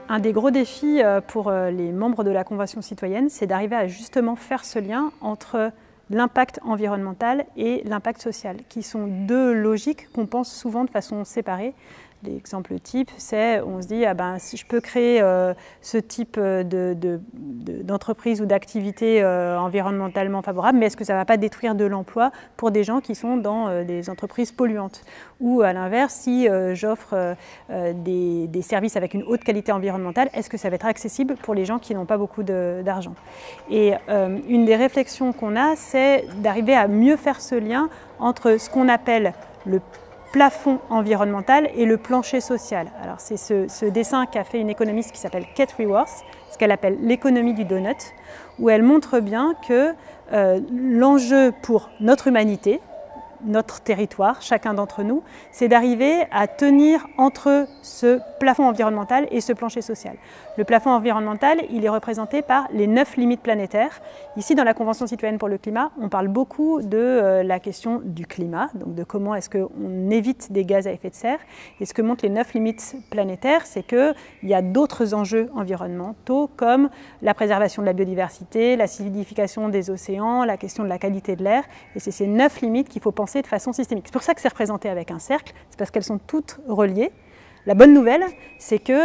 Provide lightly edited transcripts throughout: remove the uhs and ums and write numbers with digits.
Un des gros défis pour les membres de la Convention citoyenne, c'est d'arriver à justement faire ce lien entre l'impact environnemental et l'impact social, qui sont deux logiques qu'on pense souvent de façon séparée. L'exemple type, c'est on se dit si je peux créer ce type d'entreprise ou d'activité environnementalement favorable, mais est-ce que ça ne va pas détruire de l'emploi pour des gens qui sont dans des entreprises polluantes? Ou à l'inverse, si j'offre des services avec une haute qualité environnementale, est-ce que ça va être accessible pour les gens qui n'ont pas beaucoup d'argent? Et une des réflexions qu'on a, c'est d'arriver à mieux faire ce lien entre ce qu'on appelle le plafond environnemental et le plancher social. Alors c'est ce dessin qu'a fait une économiste qui s'appelle Kate Raworth, ce qu'elle appelle l'économie du donut, où elle montre bien que l'enjeu pour notre humanité, notre territoire, chacun d'entre nous, c'est d'arriver à tenir entre ce plafond environnemental et ce plancher social. Le plafond environnemental, il est représenté par les 9 limites planétaires. Ici, dans la Convention citoyenne pour le climat, on parle beaucoup de la question du climat, donc de comment est-ce qu'on évite des gaz à effet de serre. Et ce que montrent les 9 limites planétaires, c'est qu'il y a d'autres enjeux environnementaux comme la préservation de la biodiversité, l'acidification des océans, la question de la qualité de l'air. Et c'est ces 9 limites qu'il faut penser de façon systémique. C'est pour ça que c'est représenté avec un cercle, c'est parce qu'elles sont toutes reliées. La bonne nouvelle, c'est qu'il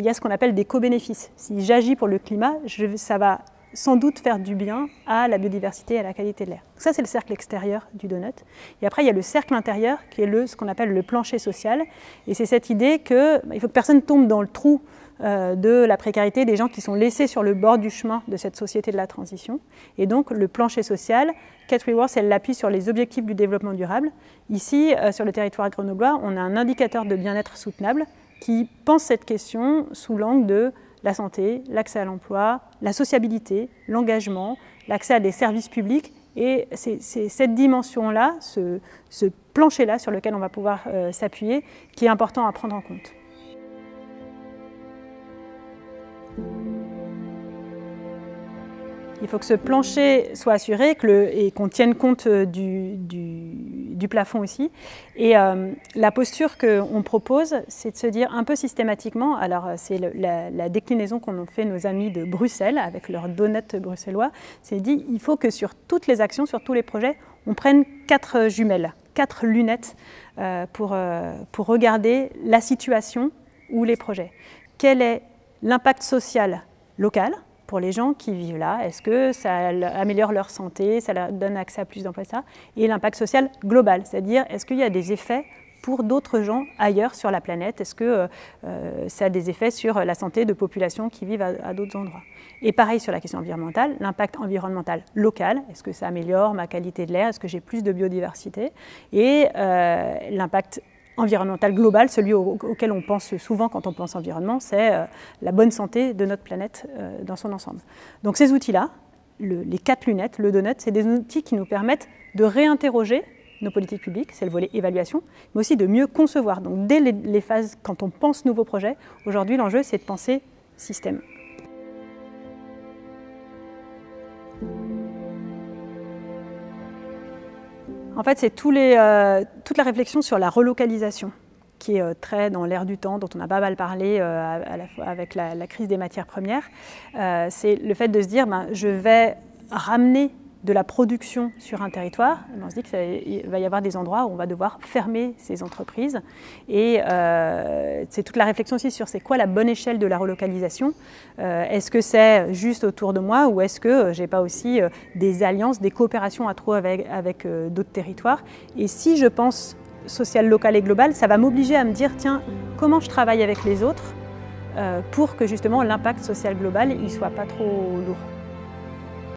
y a ce qu'on appelle des co-bénéfices. Si j'agis pour le climat, ça va sans doute faire du bien à la biodiversité et à la qualité de l'air. Ça, c'est le cercle extérieur du donut. Et après, il y a le cercle intérieur, qui est ce qu'on appelle le plancher social. Et c'est cette idée qu'il faut que personne tombe dans le trou de la précarité des gens qui sont laissés sur le bord du chemin de cette société de la transition. Et donc, le plancher social, Kate Raworth, elle l'appuie sur les objectifs du développement durable. Ici, sur le territoire grenoblois, on a un indicateur de bien-être soutenable qui pense cette question sous l'angle de la santé, l'accès à l'emploi, la sociabilité, l'engagement, l'accès à des services publics. Et c'est cette dimension-là, ce plancher-là sur lequel on va pouvoir s'appuyer, qui est important à prendre en compte. Il faut que ce plancher soit assuré et qu'on tienne compte du plafond aussi. Et la posture qu'on propose, c'est de se dire un peu systématiquement, alors c'est la déclinaison qu'ont fait nos amis de Bruxelles avec leurs donuts bruxellois, c'est dit il faut que sur toutes les actions, sur tous les projets, on prenne 4 jumelles, 4 lunettes pour regarder la situation ou les projets. Quel est l'impact social local pour les gens qui vivent là? Est-ce que ça améliore leur santé, ça leur donne accès à plus d'emplois, ça? Et l'impact social global, c'est-à-dire est-ce qu'il y a des effets pour d'autres gens ailleurs sur la planète? Est-ce que ça a des effets sur la santé de populations qui vivent à d'autres endroits? Et pareil sur la question environnementale, l'impact environnemental local, est-ce que ça améliore ma qualité de l'air? Est-ce que j'ai plus de biodiversité? Et l'impact environnemental global, celui auquel on pense souvent quand on pense environnement, c'est la bonne santé de notre planète dans son ensemble. Donc ces outils-là, les 4 lunettes, le donut, c'est des outils qui nous permettent de réinterroger nos politiques publiques, c'est le volet évaluation, mais aussi de mieux concevoir. Donc dès les phases, quand on pense nouveaux projets, aujourd'hui l'enjeu c'est de penser système. En fait, c'est toute la réflexion sur la relocalisation qui est très dans l'air du temps, dont on a pas mal parlé avec la crise des matières premières. C'est le fait de se dire, je vais ramener de la production sur un territoire. On se dit qu'il va y avoir des endroits où on va devoir fermer ces entreprises. Et c'est toute la réflexion aussi sur c'est quoi la bonne échelle de la relocalisation. Est-ce que c'est juste autour de moi ou est-ce que j'ai pas aussi des alliances, des coopérations à trouver avec d'autres territoires? Et si je pense social, local et global, ça va m'obliger à me dire tiens, comment je travaille avec les autres pour que justement l'impact social global ne soit pas trop lourd.